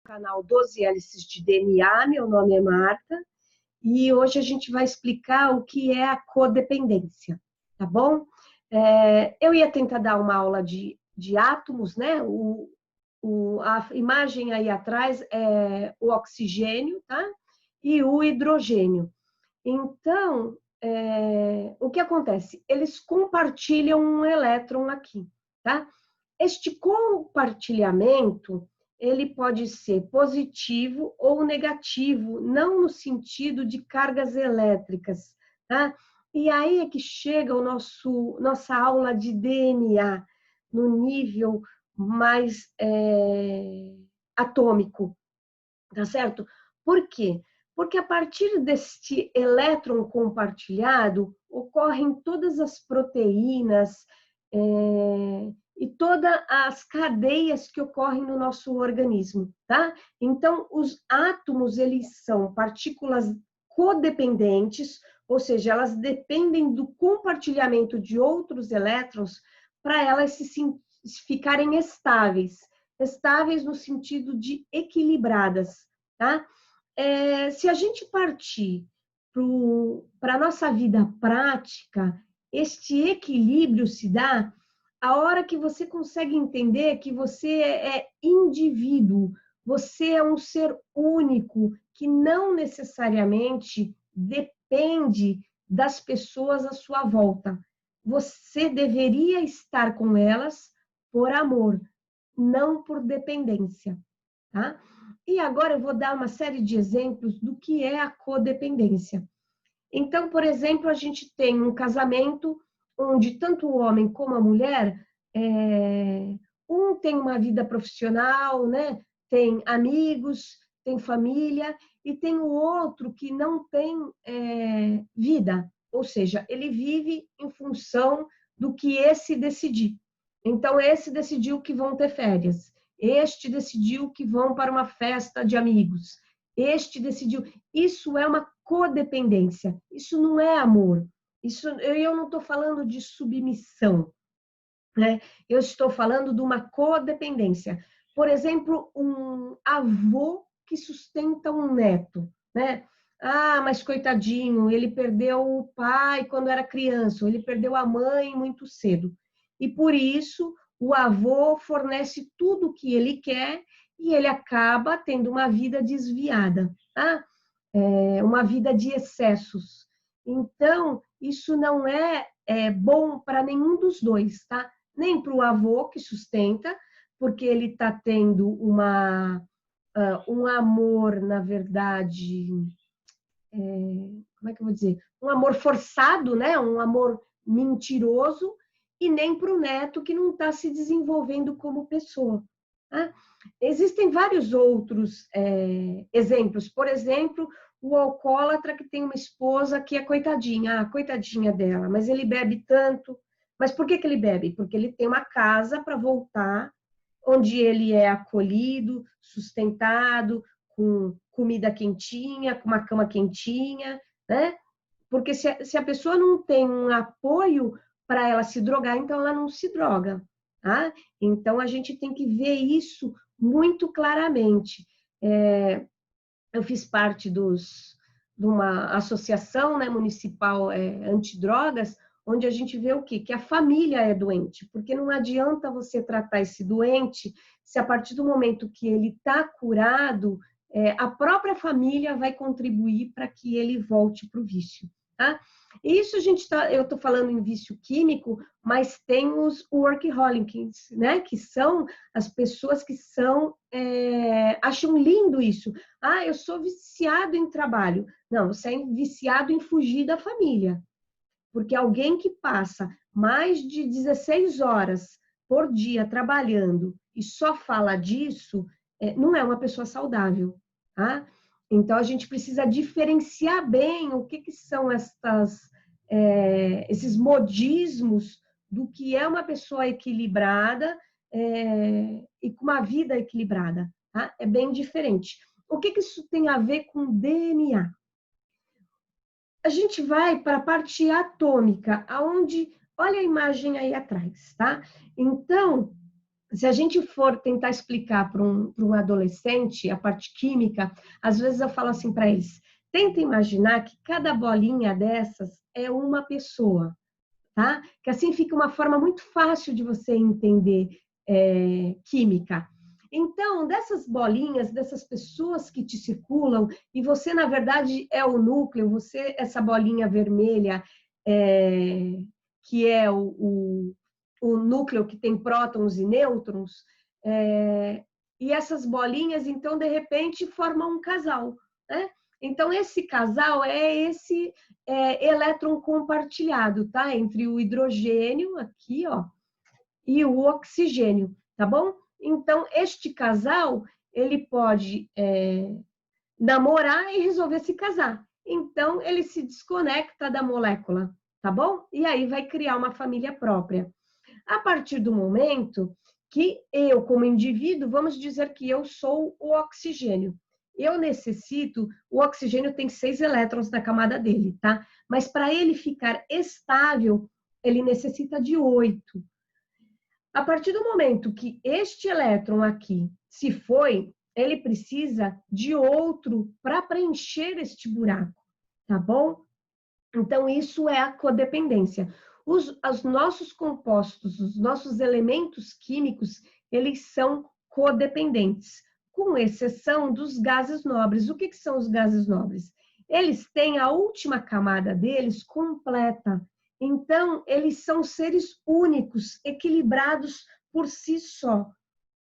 canal 12 Hélices de DNA, meu nome é Marta, e hoje a gente vai explicar o que é a codependência, tá bom? Eu ia tentar dar uma aula de átomos, né? A imagem aí atrás é o oxigênio, tá? E o hidrogênio. Então, o que acontece? Eles compartilham um elétron aqui, tá? Este compartilhamento, ele pode ser positivo ou negativo, não no sentido de cargas elétricas, tá? E aí é que chega nossa aula de DNA, no nível mais atômico, tá certo? Por quê? Porque a partir deste elétron compartilhado, ocorrem todas as proteínas e todas as cadeias que ocorrem no nosso organismo, tá? Então, os átomos, eles são partículas codependentes, ou seja, elas dependem do compartilhamento de outros elétrons para elas ficarem estáveis. Estáveis no sentido de equilibradas, tá? Se a gente partir para a nossa vida prática, este equilíbrio se dá a hora que você consegue entender que você é indivíduo, você é um ser único, que não necessariamente depende das pessoas à sua volta. Você deveria estar com elas por amor, não por dependência, tá? E agora eu vou dar uma série de exemplos do que é a codependência. Então, por exemplo, a gente tem um casamento onde tanto o homem como a mulher, um tem uma vida profissional, né? Tem amigos, tem família, e tem o outro que não tem vida, ou seja, ele vive em função do que esse decidir. Então, esse decidiu que vão ter férias, este decidiu que vão para uma festa de amigos, este decidiu. Isso é uma codependência, isso não é amor. Eu não estou falando de submissão, né? Eu estou falando de uma codependência. Por exemplo, um avô que sustenta um neto, né? Ah, mas coitadinho, ele perdeu o pai quando era criança, ou ele perdeu a mãe muito cedo. E por isso, o avô fornece tudo o que ele quer e ele acaba tendo uma vida desviada, tá? Uma vida de excessos. Então, isso não é bom para nenhum dos dois, tá? Nem para o avô que sustenta, porque ele está tendo um amor, na verdade, como é que eu vou dizer? Um amor forçado, né? Um amor mentiroso, e nem para o neto que não está se desenvolvendo como pessoa. Tá? Existem vários outros exemplos. Por exemplo, o alcoólatra que tem uma esposa que é coitadinha, coitadinha dela, mas ele bebe tanto. Mas por que ele bebe? Porque ele tem uma casa para voltar, onde ele é acolhido, sustentado, com comida quentinha, com uma cama quentinha, né? Porque se a pessoa não tem um apoio para ela se drogar, então ela não se droga, tá? Então a gente tem que ver isso muito claramente. Eu fiz parte de uma associação, né, municipal antidrogas, onde a gente vê o quê? Que a família é doente, porque não adianta você tratar esse doente se a partir do momento que ele está curado, a própria família vai contribuir para que ele volte para o vício. Tá? Isso eu estou falando em vício químico, mas tem os workaholics, né? Que são as pessoas que acham lindo isso. Ah, eu sou viciado em trabalho. Não, você é viciado em fugir da família. Porque alguém que passa mais de 16 horas por dia trabalhando e só fala disso, não é uma pessoa saudável, tá? Então, a gente precisa diferenciar bem o que são esses modismos do que é uma pessoa equilibrada e com uma vida equilibrada, tá? É bem diferente. O que isso tem a ver com DNA? A gente vai para a parte atômica, aonde, olha a imagem aí atrás, tá? Então, se a gente for tentar explicar para um adolescente a parte química, às vezes eu falo assim para eles: tenta imaginar que cada bolinha dessas é uma pessoa, tá? Que assim fica uma forma muito fácil de você entender química. Então, dessas bolinhas, dessas pessoas que te circulam, e você, na verdade, é o núcleo, você, essa bolinha vermelha, que é o núcleo que tem prótons e nêutrons, e essas bolinhas, então, de repente, formam um casal, né? Então, esse casal é esse elétron compartilhado, tá? Entre o hidrogênio, aqui, ó, e o oxigênio, tá bom? Então, este casal, ele pode namorar e resolver se casar. Então, ele se desconecta da molécula, tá bom? E aí vai criar uma família própria. A partir do momento que eu, como indivíduo, vamos dizer que eu sou o oxigênio. Eu necessito, o oxigênio tem 6 elétrons na camada dele, tá? Mas para ele ficar estável, ele necessita de 8. A partir do momento que este elétron aqui se foi, ele precisa de outro para preencher este buraco, tá bom? Então, isso é a codependência. Os nossos compostos, os nossos elementos químicos, eles são codependentes, com exceção dos gases nobres. O que são os gases nobres? Eles têm a última camada deles completa. Então, eles são seres únicos, equilibrados por si só.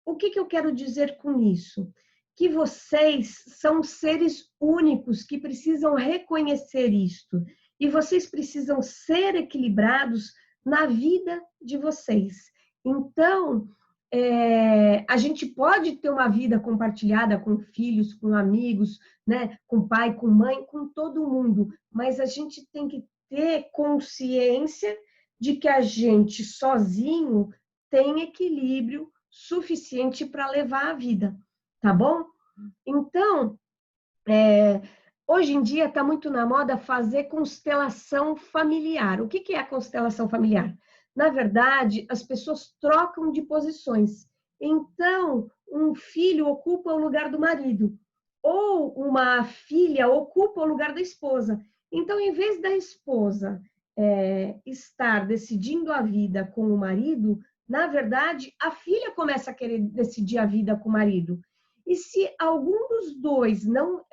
O que eu quero dizer com isso? Que vocês são seres únicos que precisam reconhecer isto. E vocês precisam ser equilibrados na vida de vocês. Então, a gente pode ter uma vida compartilhada com filhos, com amigos, né? Com pai, com mãe, com todo mundo. Mas a gente tem que ter consciência de que a gente sozinho tem equilíbrio suficiente para levar a vida, tá bom? Então, hoje em dia está muito na moda fazer constelação familiar. O que é a constelação familiar? Na verdade, as pessoas trocam de posições. Então, um filho ocupa o lugar do marido, ou uma filha ocupa o lugar da esposa. Então, em vez da esposa estar decidindo a vida com o marido, na verdade, a filha começa a querer decidir a vida com o marido. E se algum dos dois não,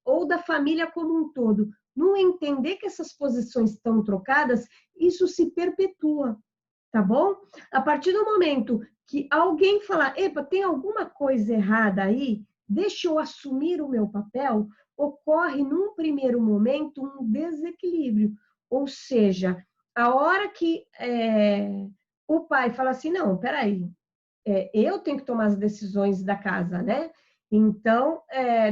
ou da família como um todo, não entender que essas posições estão trocadas, isso se perpetua, tá bom? A partir do momento que alguém falar, epa, tem alguma coisa errada aí, deixa eu assumir o meu papel, ocorre num primeiro momento um desequilíbrio. Ou seja, a hora que o pai fala assim, não, peraí, eu tenho que tomar as decisões da casa, né? Então,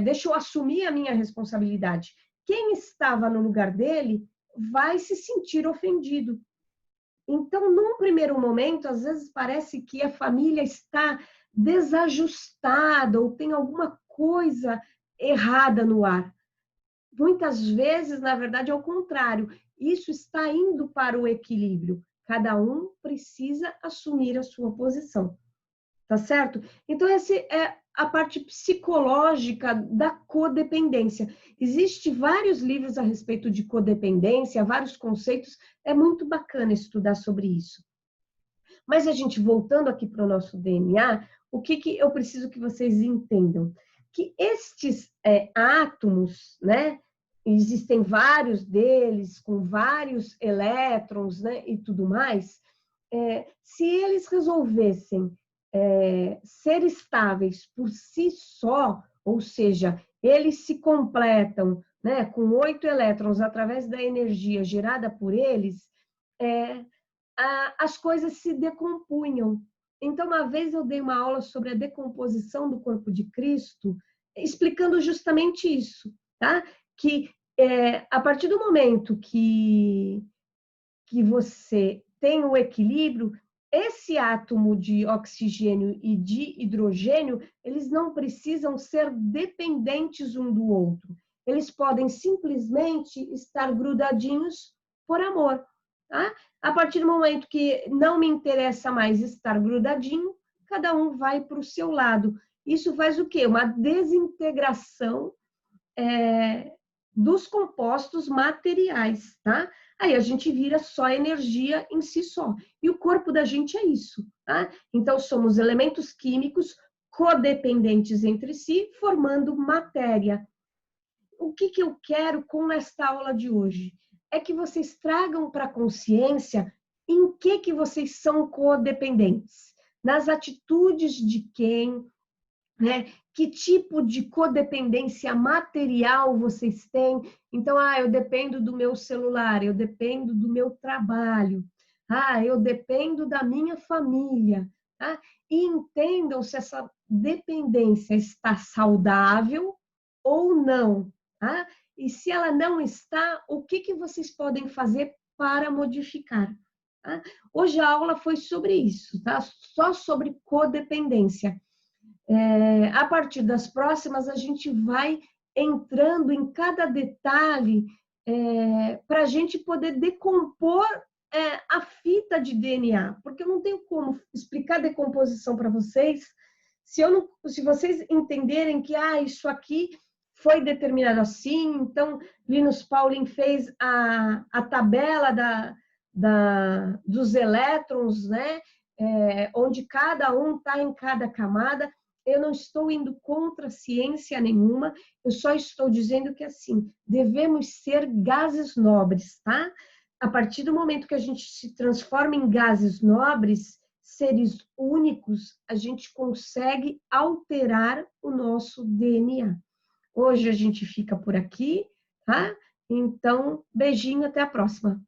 deixa eu assumir a minha responsabilidade. Quem estava no lugar dele vai se sentir ofendido. Então, num primeiro momento, às vezes parece que a família está desajustada ou tem alguma coisa errada no ar. Muitas vezes, na verdade, é o contrário. Isso está indo para o equilíbrio. Cada um precisa assumir a sua posição. Tá certo? Então, essa é a parte psicológica da codependência. Existem vários livros a respeito de codependência, vários conceitos, é muito bacana estudar sobre isso. Mas a gente, voltando aqui para o nosso DNA, o que eu preciso que vocês entendam? Que estes átomos, né, existem vários deles, com vários elétrons, né, e tudo mais, se eles resolvessem ser estáveis por si só, ou seja, eles se completam, né, com 8 elétrons através da energia gerada por eles, as coisas se decompunham. Então, uma vez eu dei uma aula sobre a decomposição do corpo de Cristo, explicando justamente isso, tá? Que a partir do momento que você tem o equilíbrio, esse átomo de oxigênio e de hidrogênio, eles não precisam ser dependentes um do outro. Eles podem simplesmente estar grudadinhos por amor. tá? A partir do momento que não me interessa mais estar grudadinho, cada um vai para o seu lado. Isso faz o quê? Uma desintegração dos compostos materiais, tá? Aí a gente vira só energia em si só. E o corpo da gente é isso, tá? Então, somos elementos químicos codependentes entre si, formando matéria. O que eu quero com esta aula de hoje? É que vocês tragam para a consciência em que vocês são codependentes. Nas atitudes de quem, né? Que tipo de codependência material vocês têm? Então, eu dependo do meu celular, eu dependo do meu trabalho, eu dependo da minha família, tá? E entendam se essa dependência está saudável ou não, tá? E se ela não está, o que vocês podem fazer para modificar? Tá? Hoje a aula foi sobre isso, tá? Só sobre codependência. A partir das próximas, a gente vai entrando em cada detalhe para a gente poder decompor a fita de DNA, porque eu não tenho como explicar decomposição para vocês se vocês entenderem que isso aqui foi determinado assim. Então, Linus Pauling fez a tabela dos elétrons, né? Onde cada um está em cada camada. Eu não estou indo contra ciência nenhuma, eu só estou dizendo que, assim, devemos ser gases nobres, tá? A partir do momento que a gente se transforma em gases nobres, seres únicos, a gente consegue alterar o nosso DNA. Hoje a gente fica por aqui, tá? Então, beijinho, até a próxima.